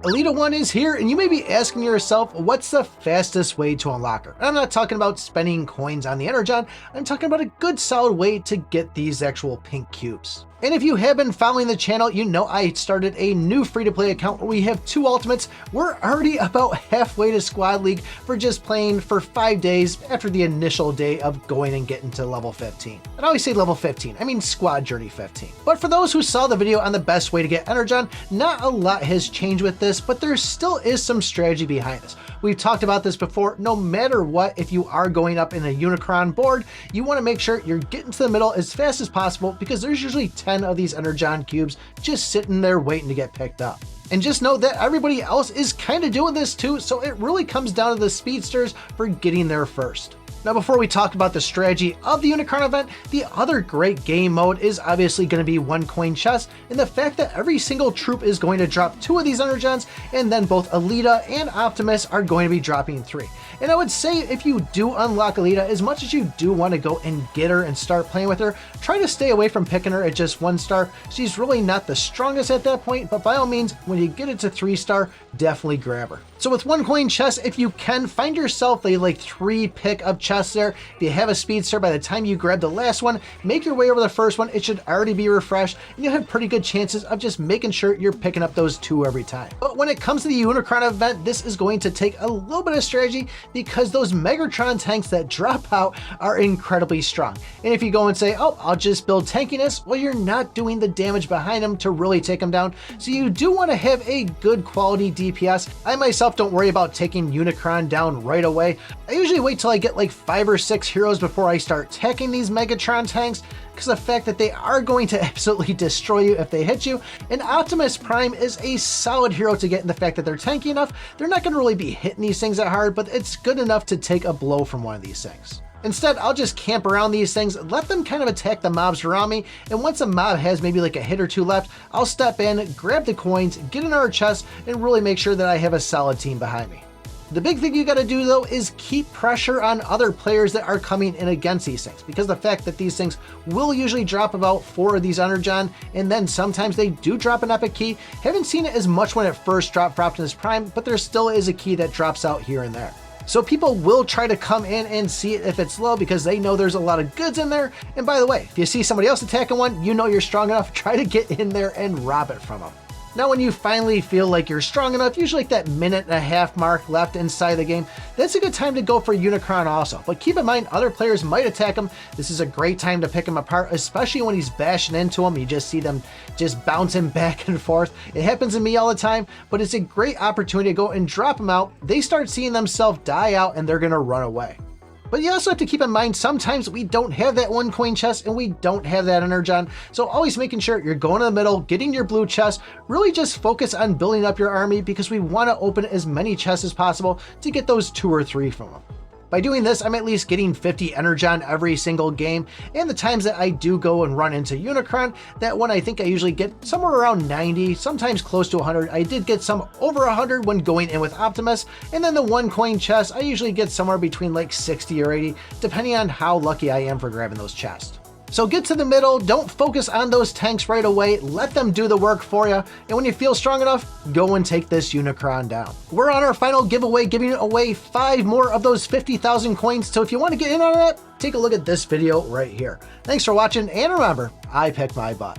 Elita-1 is here, and you may be asking yourself, what's the fastest way to unlock her? I'm not talking about spending coins on the Energon, I'm talking about a good solid way to get these actual pink cubes. And if you have been following the channel, you know I started a new free-to-play account where we have 2 ultimates. We're already about halfway to Squad League for just playing for 5 days after the initial day of going and getting to level 15. And I always say level 15, I mean Squad Journey 15. But for those who saw the video on the best way to get Energon, not a lot has changed with this, but there still is some strategy behind this. We've talked about this before. No matter what, if you are going up in a Unicron board, you want to make sure you're getting to the middle as fast as possible because there's usually 10 of these Energon cubes just sitting there waiting to get picked up. And just know that everybody else is kind of doing this too, so it really comes down to the speedsters for getting there first. Now, before we talk about the strategy of the Unicron event, the other great game mode is obviously going to be 1 coin chest, and the fact that every single troop is going to drop 2 of these Energons, and then both Elita and Optimus are going to be dropping 3. And I would say if you do unlock Elita, as much as you do want to go and get her and start playing with her, try to stay away from picking her at just 1 star. She's really not the strongest at that point, but by all means, when you get it to 3 star, definitely grab her. So with 1 coin chest, if you can, find yourself a 3 pick up chests there. If you have a speedster, by the time you grab the last one, make your way over the first one. It should already be refreshed, and you'll have pretty good chances of just making sure you're picking up those 2 every time. But when it comes to the Unicron event, this is going to take a little bit of strategy because those Megatron tanks that drop out are incredibly strong. And if you go and say, oh, I'll just build tankiness, well, you're not doing the damage behind them to really take them down. So you do want to have a good quality DPS. I myself don't worry about taking Unicron down right away. I usually wait till I get 5 or 6 heroes before I start attacking these Megatron tanks, because the fact that they are going to absolutely destroy you if they hit you. And Optimus Prime is a solid hero to get in the fact that they're tanky enough. They're not going to really be hitting these things that hard, but it's good enough to take a blow from one of these things. Instead, I'll just camp around these things, let them kind of attack the mobs around me, and once a mob has maybe a hit or 2 left, I'll step in, grab the coins, get in our chest, and really make sure that I have a solid team behind me. The big thing you got to do though is keep pressure on other players that are coming in against these things, because the fact that these things will usually drop about 4 of these Energon, and then sometimes they do drop an epic key. Haven't seen it as much when it first dropped for Optimus Prime, but there still is a key that drops out here and there. So people will try to come in and see it if it's low because they know there's a lot of goods in there. And by the way, if you see somebody else attacking one, you know you're strong enough, try to get in there and rob it from them. Now, when you finally feel like you're strong enough, usually that 1.5 minute mark left inside the game, that's a good time to go for Unicron also. But keep in mind, other players might attack him. This is a great time to pick him apart, especially when he's bashing into him. You just see them just bouncing back and forth. It happens to me all the time, but it's a great opportunity to go and drop him out. They start seeing themselves die out and they're gonna run away. But you also have to keep in mind, sometimes we don't have that 1 coin chest and we don't have that Energon. So always making sure you're going to the middle, getting your blue chest, really just focus on building up your army because we want to open as many chests as possible to get those 2 or 3 from them. By doing this, I'm at least getting 50 Energon every single game, and the times that I do go and run into Unicron, that one I think I usually get somewhere around 90, sometimes close to 100. I did get some over 100 when going in with Optimus, and then the 1 coin chest, I usually get somewhere between 60 or 80, depending on how lucky I am for grabbing those chests. So get to the middle, don't focus on those tanks right away, let them do the work for you, and when you feel strong enough, go and take this Unicron down. We're on our final giveaway, giving away 5 more of those 50,000 coins, so if you want to get in on that, take a look at this video right here. Thanks for watching, and remember, I pick my butt.